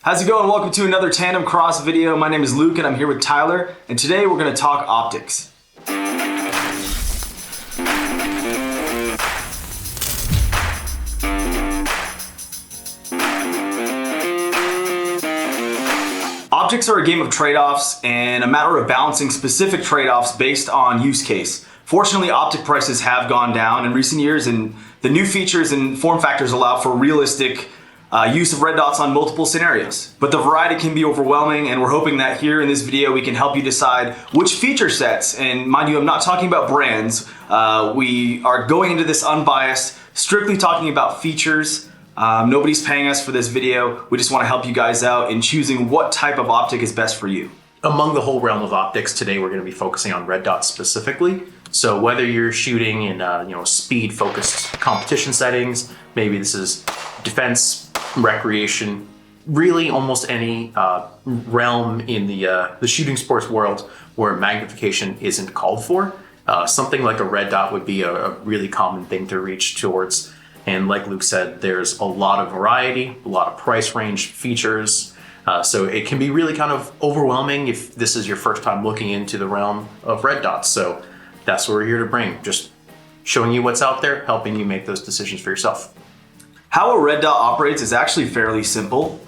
How's it going? Welcome to another Tandem Cross video. My name is Luke and I'm here with Tyler, and today we're going to talk optics. Optics are a game of trade-offs and a matter of balancing specific trade-offs based on use case. Fortunately, optic prices have gone down in recent years, and the new features and form factors allow for realistic use of red dots on multiple scenarios. But the variety can be overwhelming, and we're hoping that here in this video we can help you decide which feature sets, and mind you, I'm not talking about brands, we are going into this unbiased, strictly talking about features. Nobody's paying us for this video. We just want to help you guys out in choosing what type of optic is best for you. Among the whole realm of optics, today we're going to be focusing on red dots specifically. So whether you're shooting in speed-focused competition settings, maybe this is defense, recreation, really almost any realm in the shooting sports world where magnification isn't called for, something like a red dot would be a really common thing to reach towards. And like Luke said, there's a lot of variety, a lot of price range, features. So it can be really kind of overwhelming if this is your first time looking into the realm of red dots. So that's what we're here to bring, just showing you what's out there, helping you make those decisions for yourself. How a red dot operates is actually fairly simple.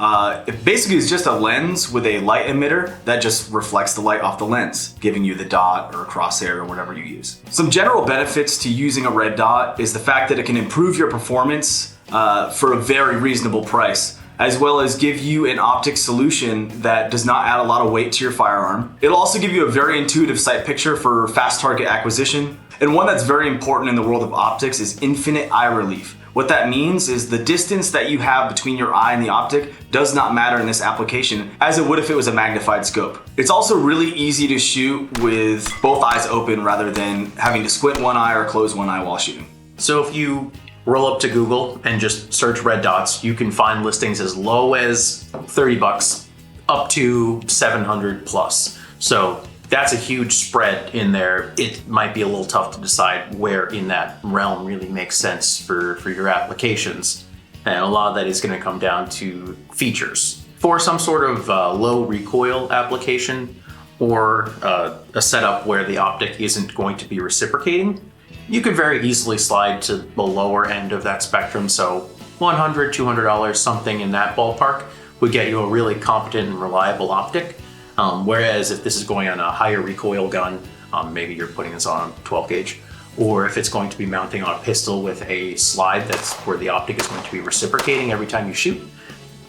It basically is just a lens with a light emitter that just reflects the light off the lens, giving you the dot or a crosshair or whatever you use. Some general benefits to using a red dot is the fact that it can improve your performance for a very reasonable price, as well as give you an optics solution that does not add a lot of weight to your firearm. It'll also give you a very intuitive sight picture for fast target acquisition. And one that's very important in the world of optics is infinite eye relief. What that means is the distance that you have between your eye and the optic does not matter in this application, as it would if it was a magnified scope. It's also really easy to shoot with both eyes open rather than having to squint one eye or close one eye while shooting. So if you roll up to Google and just search red dots, you can find listings as low as 30 bucks up to 700 plus. So that's a huge spread in there. It might be a little tough to decide where in that realm really makes sense for your applications. And a lot of that is going to come down to features. For some sort of low recoil application or a setup where the optic isn't going to be reciprocating, you could very easily slide to the lower end of that spectrum. So $100, $200, something in that ballpark would get you a really competent and reliable optic. Whereas if this is going on a higher recoil gun, maybe you're putting this on 12 gauge, or if it's going to be mounting on a pistol with a slide that's where the optic is going to be reciprocating every time you shoot,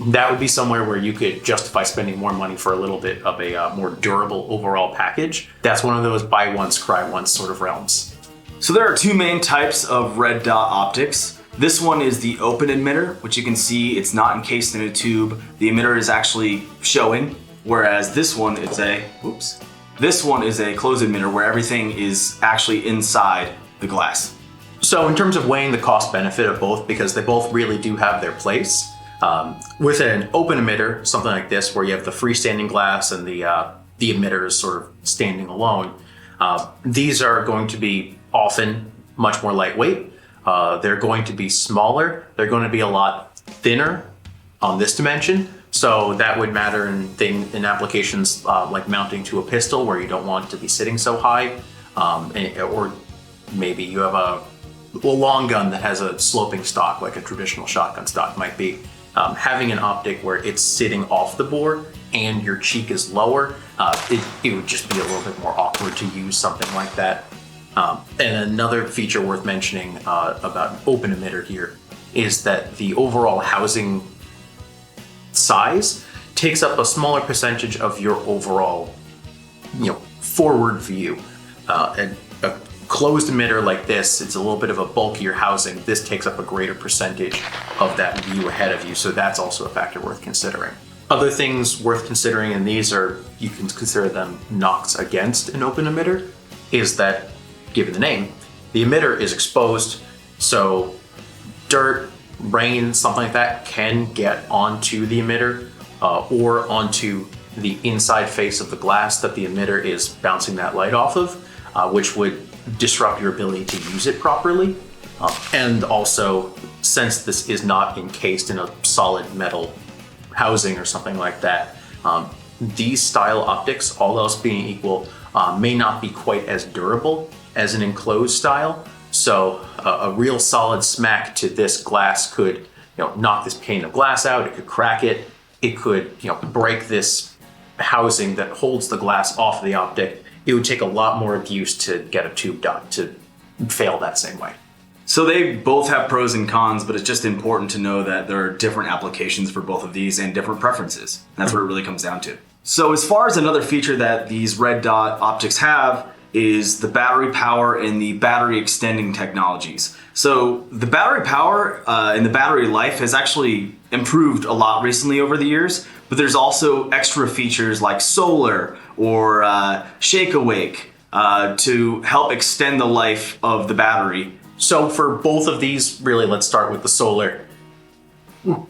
that would be somewhere where you could justify spending more money for a little bit of a more durable overall package. That's one of those buy once, cry once sort of realms. So there are two main types of red dot optics. This one is the open emitter, which you can see it's not encased in a tube. The emitter is actually showing. Whereas this one is a closed emitter where everything is actually inside the glass. So in terms of weighing the cost benefit of both, because they both really do have their place, with an open emitter, something like this, where you have the freestanding glass and the emitter is sort of standing alone, these are going to be often much more lightweight. They're going to be smaller. They're going to be a lot thinner on this dimension. So that would matter in applications like mounting to a pistol where you don't want it to be sitting so high, or maybe you have a long gun that has a sloping stock like a traditional shotgun stock might be. Having an optic where it's sitting off the bore and your cheek is lower, it would just be a little bit more awkward to use something like that. And another feature worth mentioning about an open emitter here is that the overall housing size takes up a smaller percentage of your overall, forward view. And a closed emitter like this, it's a little bit of a bulkier housing. This takes up a greater percentage of that view ahead of you, so that's also a factor worth considering. Other things worth considering, and these are, you can consider them knocks against an open emitter, is that, given the name, the emitter is exposed, so dirt, rain, something like that can get onto the emitter or onto the inside face of the glass that the emitter is bouncing that light off of, which would disrupt your ability to use it properly. And also, since this is not encased in a solid metal housing or something like that. These style optics, all else being equal, may not be quite as durable as an enclosed style. So a real solid smack to this glass could, knock this pane of glass out. It could crack it. It could, break this housing that holds the glass off the optic. It would take a lot more abuse to get a tube dot to fail that same way. So they both have pros and cons, but it's just important to know that there are different applications for both of these and different preferences. That's what it really comes down to. So as far as another feature that these red dot optics have is the battery power and the battery extending technologies. So the battery power and the battery life has actually improved a lot recently over the years, but there's also extra features like solar or shake awake to help extend the life of the battery. So for both of these, really, let's start with the solar.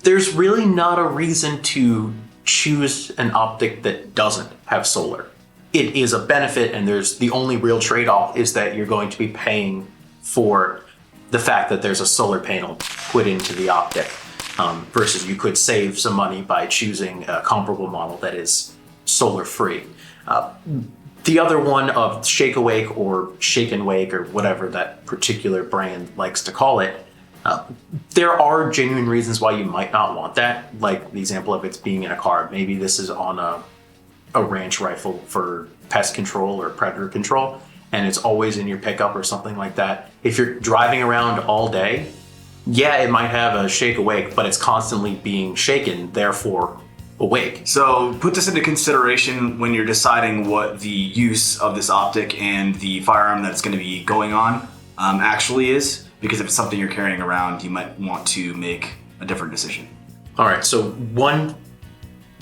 There's really not a reason to choose an optic that doesn't have solar. It is a benefit, and the only real trade-off is that you're going to be paying for the fact that there's a solar panel put into the optic, versus you could save some money by choosing a comparable model that is solar-free. The other one of Shake Awake or Shake and Wake or whatever that particular brand likes to call it, there are genuine reasons why you might not want that, like the example of it's being in a car. Maybe this is on a ranch rifle for pest control or predator control, and it's always in your pickup or something like that. If you're driving around all day, yeah, it might have a Shake Awake, but it's constantly being shaken, therefore awake. So put this into consideration when you're deciding what the use of this optic and the firearm that's going to be going on actually is, because if it's something you're carrying around, you might want to make a different decision. All right, so one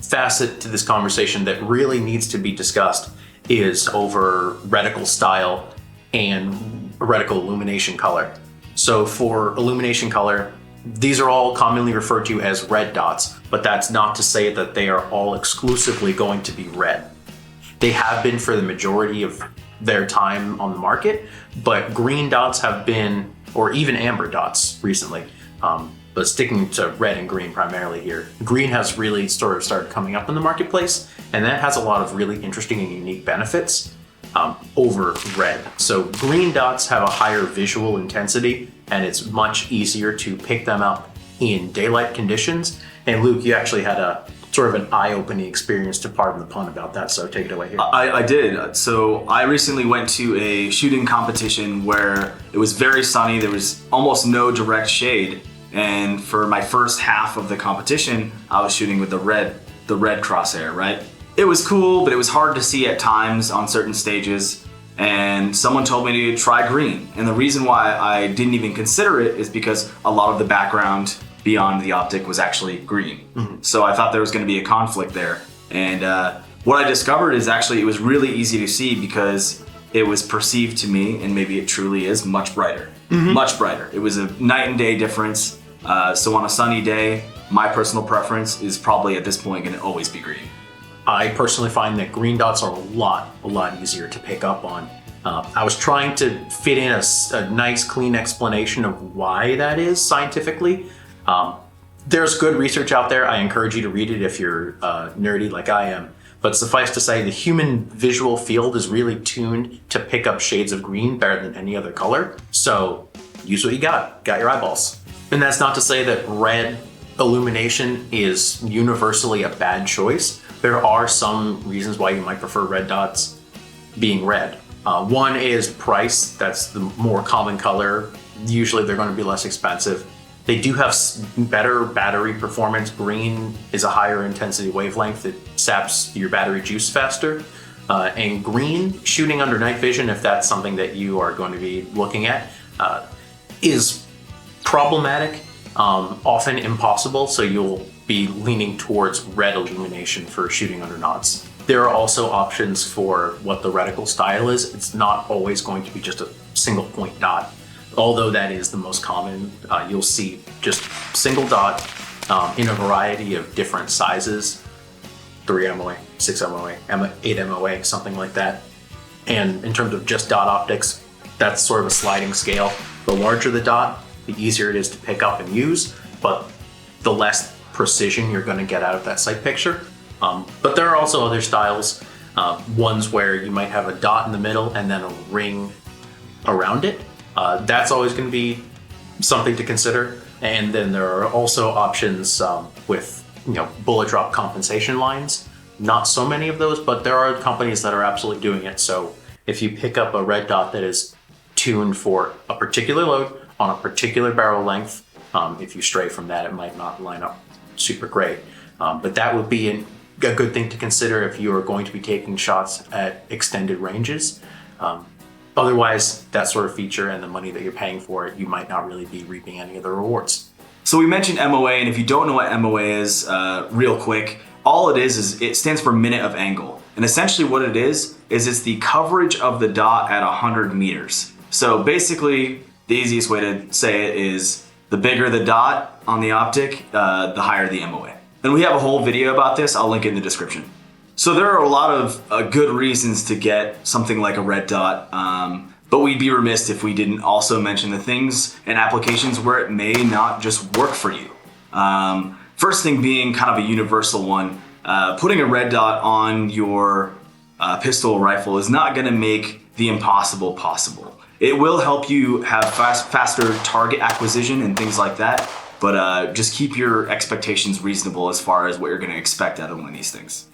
facet to this conversation that really needs to be discussed is over reticle style and reticle illumination color. So for illumination color, these are all commonly referred to as red dots, but that's not to say that they are all exclusively going to be red. They have been for the majority of their time on the market, but green dots have been, or even amber dots recently, but sticking to red and green primarily here. Green has really sort of started coming up in the marketplace, and that has a lot of really interesting and unique benefits over red. So green dots have a higher visual intensity, and it's much easier to pick them up in daylight conditions. And Luke, you actually had a sort of an eye-opening experience, to pardon the pun, about that, so take it away here. I did. So I recently went to a shooting competition where it was very sunny, there was almost no direct shade, and for my first half of the competition, I was shooting with the red crosshair, right? It was cool, but it was hard to see at times on certain stages, and someone told me to try green. And the reason why I didn't even consider it is because a lot of the background beyond the optic was actually green. Mm-hmm. So I thought there was going to be a conflict there. And what I discovered is actually it was really easy to see because it was perceived to me, and maybe it truly is, much brighter. Mm-hmm. Much brighter. It was a night and day difference. So on a sunny day, my personal preference is probably at this point going to always be green. I personally find that green dots are a lot easier to pick up on. I was trying to fit in a nice, clean explanation of why that is scientifically. There's good research out there. I encourage you to read it if you're nerdy like I am. But suffice to say, the human visual field is really tuned to pick up shades of green better than any other color. So use what you got your eyeballs. And that's not to say that red illumination is universally a bad choice. There are some reasons why you might prefer red dots being red. One is price. That's the more common color. Usually they're going to be less expensive. They do have better battery performance. Green is a higher intensity wavelength that saps your battery juice faster. And green, shooting under night vision, if that's something that you are going to be looking at, is problematic, often impossible, so you'll be leaning towards red illumination for shooting under knots. There are also options for what the reticle style is. It's not always going to be just a single point dot. Although that is the most common, you'll see just single dot in a variety of different sizes, 3 MOA, 6 MOA, 8 MOA, something like that. And in terms of just dot optics, that's sort of a sliding scale. The larger the dot, the easier it is to pick up and use, but the less precision you're going to get out of that sight picture. But there are also other styles, ones where you might have a dot in the middle and then a ring around it. That's always going to be something to consider. And then there are also options with bullet drop compensation lines. Not so many of those, but there are companies that are absolutely doing it. So if you pick up a red dot that is tuned for a particular load on a particular barrel length, if you stray from that, it might not line up super great. But that would be a good thing to consider if you are going to be taking shots at extended ranges. Otherwise, that sort of feature and the money that you're paying for it, you might not really be reaping any of the rewards. So we mentioned MOA, and if you don't know what MOA is, real quick, all it is it stands for minute of angle. And essentially what it is it's the coverage of the dot at 100 meters. So basically, the easiest way to say it is the bigger the dot on the optic, the higher the MOA. And we have a whole video about this. I'll link it in the description. So there are a lot of good reasons to get something like a red dot, but we'd be remiss if we didn't also mention the things and applications where it may not just work for you. First thing being kind of a universal one, putting a red dot on your pistol or rifle is not going to make the impossible possible. It will help you have faster target acquisition and things like that, but just keep your expectations reasonable as far as what you're going to expect out of one of these things.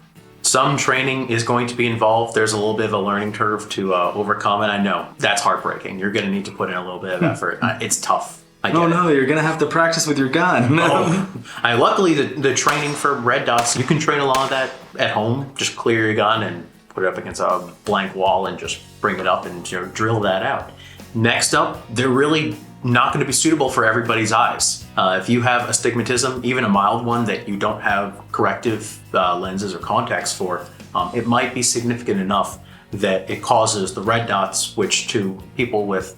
Some training is going to be involved. There's a little bit of a learning curve to overcome, and I know that's heartbreaking. You're going to need to put in a little bit of effort. It's tough. No, you're going to have to practice with your gun. Luckily, the training for red dots, you can train a lot of that at home. Just clear your gun and put it up against a blank wall and just bring it up and drill that out. Next up, they're really not going to be suitable for everybody's eyes. If you have astigmatism, even a mild one that you don't have corrective lenses or contacts for, it might be significant enough that it causes the red dots, which to people with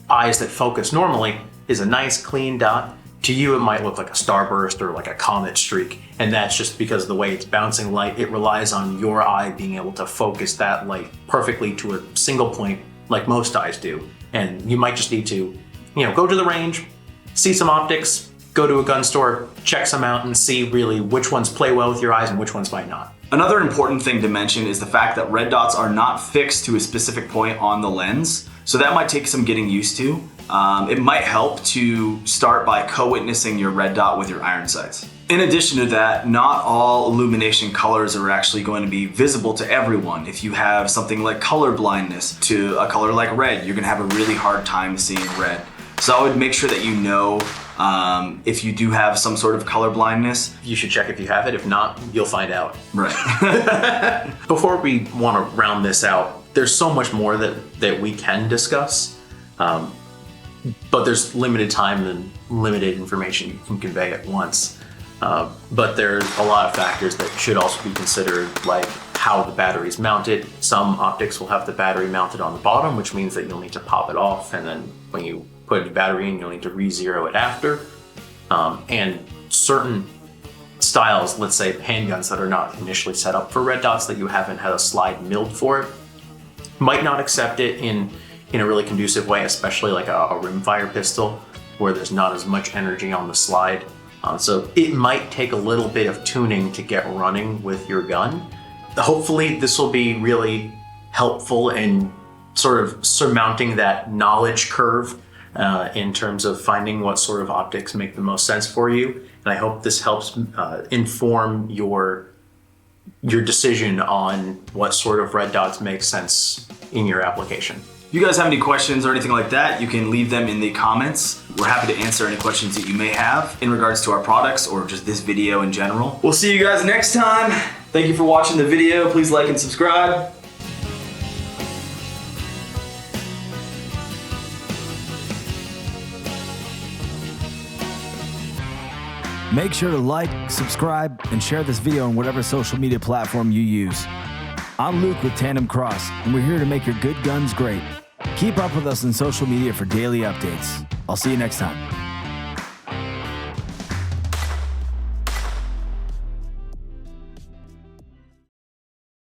eyes that focus normally is a nice clean dot. To you, it might look like a starburst or like a comet streak, and that's just because of the way it's bouncing light. It relies on your eye being able to focus that light perfectly to a single point like most eyes do. And you might just need to go to the range, see some optics, go to a gun store, check some out and see really which ones play well with your eyes and which ones might not. Another important thing to mention is the fact that red dots are not fixed to a specific point on the lens, so that might take some getting used to. It might help to start by co-witnessing your red dot with your iron sights. In addition to that, not all illumination colors are actually going to be visible to everyone. If you have something like color blindness to a color like red, you're going to have a really hard time seeing red. So I would make sure that you know if you do have some sort of color blindness. You should check if you have it. If not, you'll find out. Right. Before we want to round this out, there's so much more that we can discuss, but there's limited time and limited information you can convey at once. But there's a lot of factors that should also be considered, like how the battery is mounted. Some optics will have the battery mounted on the bottom, which means that you'll need to pop it off, and then when you put a battery in, you'll need to re-zero it after. And certain styles, let's say handguns that are not initially set up for red dots, that you haven't had a slide milled for it, might not accept it in a really conducive way, especially like a rimfire pistol, where there's not as much energy on the slide. So it might take a little bit of tuning to get running with your gun. Hopefully this will be really helpful in sort of surmounting that knowledge curve in terms of finding what sort of optics make the most sense for you. And I hope this helps inform your decision on what sort of red dots make sense in your application. If you guys have any questions or anything like that, you can leave them in the comments. We're happy to answer any questions that you may have in regards to our products or just this video in general. We'll see you guys next time. Thank you for watching the video. Please like and subscribe. Make sure to like, subscribe, and share this video on whatever social media platform you use. I'm Luke with TANDEMKROSS, and we're here to make your good guns great. Keep up with us on social media for daily updates. I'll see you next time.